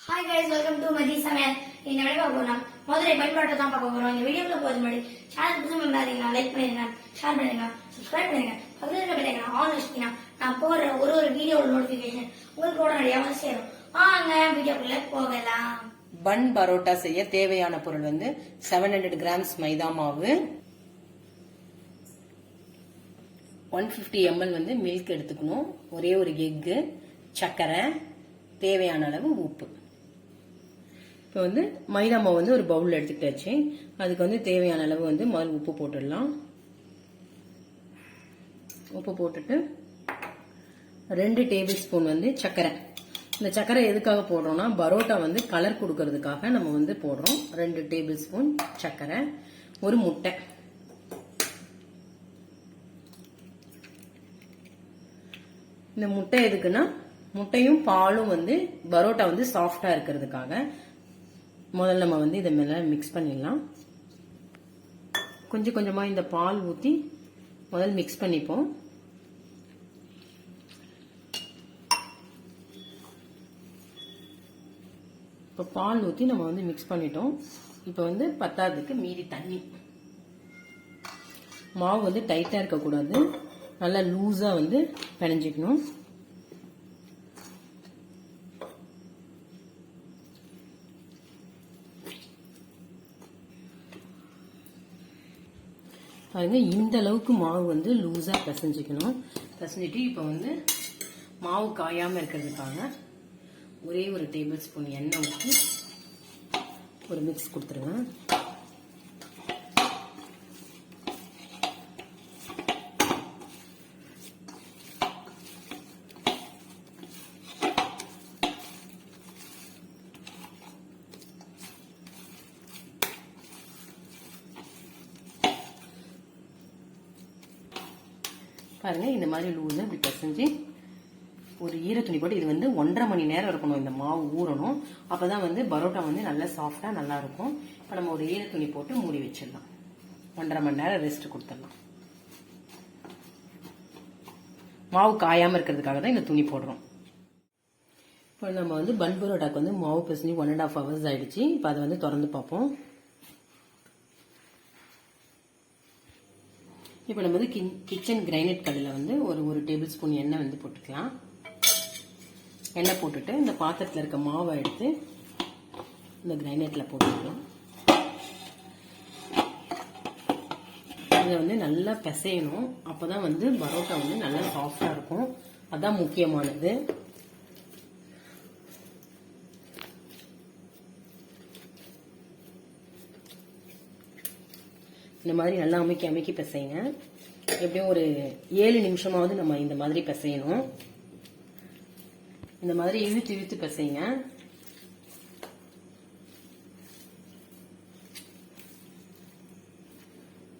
Hi guys, welcome to Madi Samayal. இந்த video பார்க்கலாம். முதல்ல பயன்பாட்டை தான் பார்க்க போறோம். இந்த வீடியோக்குள்ள போறது முன்னாடி சேனல் புதுசா வந்தாதீங்க, லைக் பண்ணுங்க, ஷேர் பண்ணுங்க, சப்ஸ்கிரைப் பண்ணுங்க. பக்கத்துல இருக்க பெல் ஐகானை ஆன் வச்சிட்டீங்கன்னா நான் போடுற ஒரு வீடியோவோட நோட்டிபிகேஷன் உங்களுக்கு உடனடியா வந்து சேரும். வாங்க வீடியோக்குள்ள போகலாம். பன் பரோட்டா செய்ய தேவையான பொருள் 700 கிராம்ஸ் மைதா மாவு, 150 ml மில்க் எடுத்துக்கணும், ஒரே ஒரு எக்கு, சர்க்கரை, தேவையான அளவு உப்பு. இப்போ மைதா மாவு ஒரு பவுல் எடுத்துக்கிட்டாச்சு. அதுக்கு தேவையான அளவு முதல்ல உப்பு போட்டுடலாம். உப்பு போட்டுட்டு 2 டேபிள் ஸ்பூன் சர்க்கரை. இந்த சர்க்கரை எதுக்காக போடுறோம்னா பரோட்டா கலர் கொடுக்கறதுக்காக நம்ம போடுறோம். 2 டேபிள் ஸ்பூன் சர்க்கரை, ஒரு முட்டை. இந்த முட்டை எதுக்குன்னா முட்டையும் பாலும் பரோட்டா சாஃப்டா இருக்கிறதுக்காக. முதல்ல நம்ம இதை மேல மிக்ஸ் பண்ணிடலாம். கொஞ்சம் கொஞ்சமா இந்த பால் ஊத்தி முதல்ல மிக்ஸ் பண்ணிப்போம். இப்போ பால் ஊத்தி நம்ம மிக்ஸ் பண்ணிட்டோம். இப்போ பத்தாததுக்கு மீதி தண்ணி. மாவு டைட்டா இருக்கக்கூடாது, நல்லா லூஸா பிணைஞ்சிக்கணும். பாருங்க, இந்த அளவுக்கு மாவு லூஸா பிசைஞ்சிக்கணும். பிசைஞ்சிட்டு இப்போ மாவு காயாம இருக்கிறதுக்காக ஒரே ஒரு டேபிள் ஸ்பூன் எண்ணெய் ஊற்றி ஒரு மிக்ஸ் கொடுத்துருங்க. பாருங்க, இந்த மாதிரி லூஸா இப்படி பிசைஞ்சு ஒரு ஈர துணி போட்டு இது 1.5 மணி நேரம் இருக்கணும். இந்த மாவு ஊறணும். அப்பதான் பரோட்டா நல்லா சாஃப்டா நல்லா இருக்கும். இப்ப நம்ம ஒரு ஈர துணி போட்டு மூடி வச்சிடலாம். 1.5 மணி நேரம் ரெஸ்ட் கொடுத்துடலாம். மாவு காயாம இருக்கிறதுக்காக தான் இந்த துணி போடுறோம். இப்போ நம்ம பன் பரோட்டாக்கு மாவு பிசைஞ்சு 1.5 hours ஆயிடுச்சு. இப்ப அதை திறந்து பார்ப்போம். இப்போ நம்ம கிச்சன் கிரைனட் கல்லில் ஒரு டேபிள் ஸ்பூன் எண்ணெய் போட்டுக்கலாம். எண்ணெய் போட்டுட்டு இந்த பாத்திரத்தில் இருக்க மாவை எடுத்து இந்த கிரைனட்ல போட்டுக்கலாம். இதை நல்லா பிசையணும். அப்பதான் பரோட்டா நல்லா சாஃப்டா இருக்கும். அதான் முக்கியமானது. இந்த மாதிரி நல்லா அமைக்கி அமைக்கி பிசைங்க. எப்படியும் ஒரு 7 நிமிஷமாவது நம்ம இந்த மாதிரி பிசையணும். இந்த மாதிரி இழுத்து இழுத்து பிசைங்க.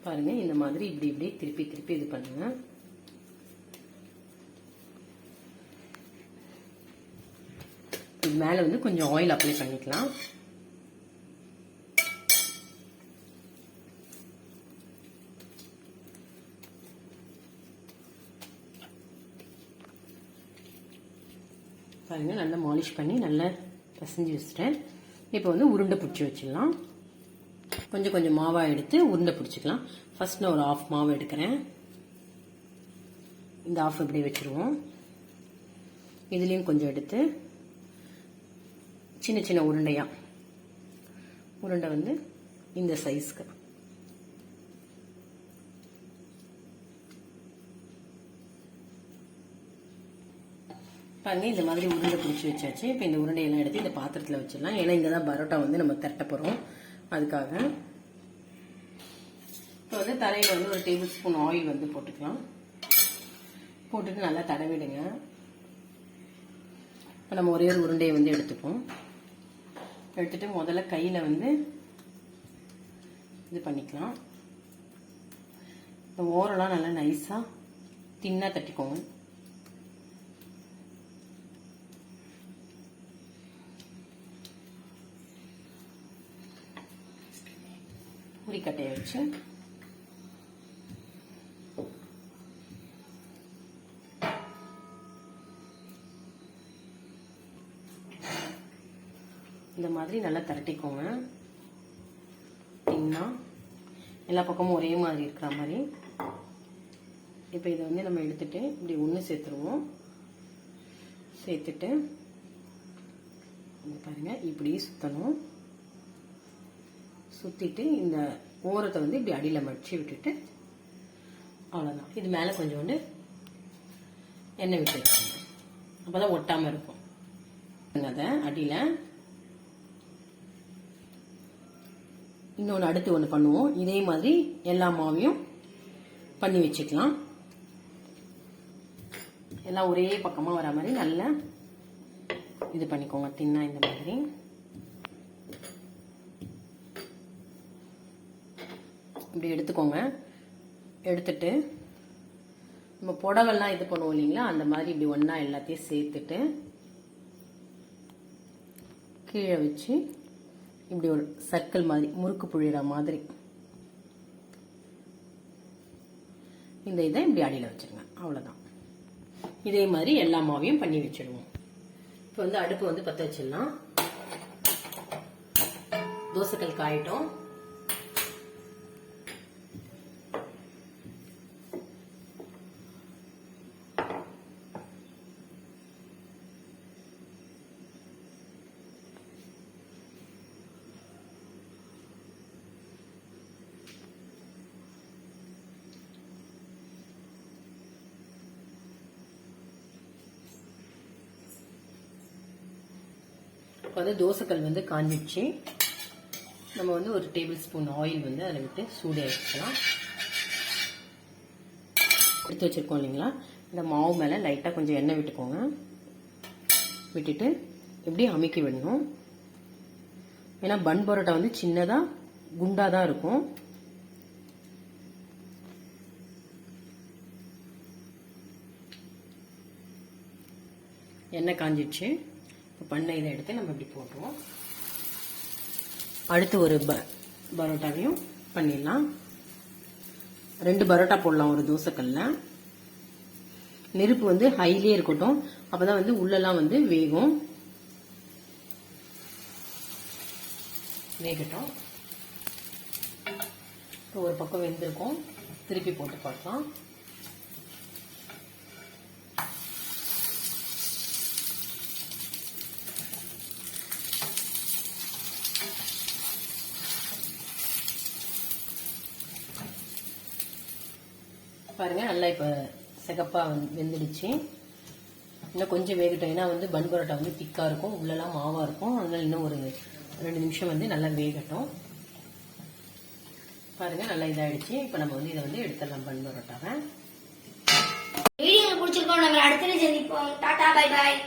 பாருங்க, இந்த மாதிரி இப்படி இப்படி திருப்பி திருப்பி இது பண்ணுங்க. இது மேல கொஞ்சம் ஆயில் அப்ளை பண்ணிக்கலாம். பாருங்க, நல்லா மாலிஷ் பண்ணி நல்லா பிசைஞ்சு வச்சுட்டேன். இப்போ உருண்டை பிடிச்சி வச்சிடலாம். கொஞ்சம் கொஞ்சம் மாவா எடுத்து உருண்டை பிடிச்சிக்கலாம். ஃபர்ஸ்ட் நான் ஒரு 1/2 மாவு எடுக்கிறேன். இந்த 1/2 இப்படி வச்சிருவோம். இதுலயும் கொஞ்சம் எடுத்து சின்ன சின்ன உருண்டையா உருண்டை இந்த சைஸ்க்கு பாருங்க, இந்த மாதிரி உருண்டை பிடிச்சி வச்சாச்சு. இப்போ இந்த உருண்டையெல்லாம் எடுத்து இந்த பாத்திரத்தில் வச்சிடலாம். ஏன்னா இங்கே தான் பரோட்டா நம்ம தட்ட போகிறோம். அதுக்காக இப்போ தரையில் ஒரு டேபிள் ஸ்பூன் ஆயில் போட்டுக்கலாம். போட்டுட்டு நல்லா தடவிடுங்க. இப்போ நம்ம ஒரே ஒரு உருண்டையை எடுத்துப்போம். எடுத்துட்டு முதல்ல கையில் இது பண்ணிக்கலாம். ஓரெல்லாம் நல்லா நைஸாக தின்னாக தட்டிக்கோங்க. கட்டையை வச்சு இந்த மாதிரி நல்லா திரட்டிக்கோங்க. எல்லா பக்கமும் ஒரே மாதிரி இருக்கிற மாதிரி. இப்போ இதை வந்து நம்ம எடுத்துட்டு இப்படி ஒன்று சேர்த்துருவோம். சேர்த்துட்டு பாருங்க இப்படி சுற்றணும். சுற்றிட்டு இந்த ஓரத்தை வந்து இப்படி அடியில் மடிச்சு விட்டுட்டு அவ்வளோதான். இது மேலே கொஞ்சோண்டு எண்ணெய் விட்டு வச்சுக்கோங்க. அப்போதான் ஒட்டாமல் இருக்கும். அதை அடியில் இன்னொன்று அடுத்து ஒன்று பண்ணுவோம். இதே மாதிரி எல்லா மாவையும் பண்ணி வச்சுக்கலாம். எல்லாம் ஒரே பக்கமாக வர மாதிரி நல்லா இது பண்ணிக்கோங்க. தின்னா இந்த மாதிரி இப்படி எடுத்துக்கோங்க. எடுத்துட்டு நம்ம புடவெல்லாம் இது பண்ணுவோம் இல்லைங்களா, அந்த மாதிரி இப்படி ஒன்றா எல்லாத்தையும் சேர்த்துட்டு கீழே வச்சு இப்படி ஒரு சர்க்கிள் மாதிரி முறுக்கு புழிகிற மாதிரி இந்த இதை இப்படி அடியில் வச்சிருங்க. அவ்வளோதான். இதே மாதிரி எல்லா மாவையும் பண்ணி வச்சிடுவோம். இப்போ வந்து அடுப்பு வந்து பற்ற வச்சிடலாம். தோசைக்கல் காயிட்டோம். இப்போ வந்து தோசைக்கல் வந்து காஞ்சிடுச்சு. நம்ம வந்து ஒரு டேபிள் ஸ்பூன் ஆயில் வந்து அதில் விட்டு சூடாக வச்சுக்கலாம். எடுத்து வச்சிருக்கோம் இல்லைங்களா, இந்த மாவு மேலே லைட்டாக கொஞ்சம் எண்ணெய் விட்டுக்கோங்க. விட்டுட்டு இப்படி அமுக்கி விடணும். ஏன்னா பன் பரோட்டா வந்து சின்னதாக குண்டாக தான் இருக்கும். எண்ணெய் காஞ்சிடுச்சு. பண்ண இதை எடுத்து நம்ம இப்படி போட்டுருவோம். அடுத்து ஒரு பரோட்டாவையும் பண்ணிடலாம். 2 பரோட்டா போடலாம் ஒரு தோசைக்கல்ல. நெருப்பு வந்து ஹைலியே இருக்கட்டும், அப்பதான் வந்து உள்ளெல்லாம் வந்து வேகும். வேகட்டும். இப்போ ஒரு பக்கம் வெந்திருக்கும், திருப்பி போட்டு பார்க்கலாம். பாருங்க நல்லா இப்போ சிகப்பா வெந்துடுச்சு. இன்னும் கொஞ்சம் வேகட்டும். ஏன்னா வந்து பன் பரோட்டா வந்து திக்கா இருக்கும், உள்ளெல்லாம் மாவா இருக்கும். அதனால இன்னும் ஒரு 2 நிமிஷம் வந்து நல்லா வேகட்டும். பாருங்க நல்லா இதாயிடுச்சு. இப்போ நம்ம வந்து இதை வந்து எடுத்துடலாம் பன் பரோட்டாவை. வீடியோ பிடிச்சிருக்கோம். நம்ம அடுத்த சந்திப்போம். Tata bye bye.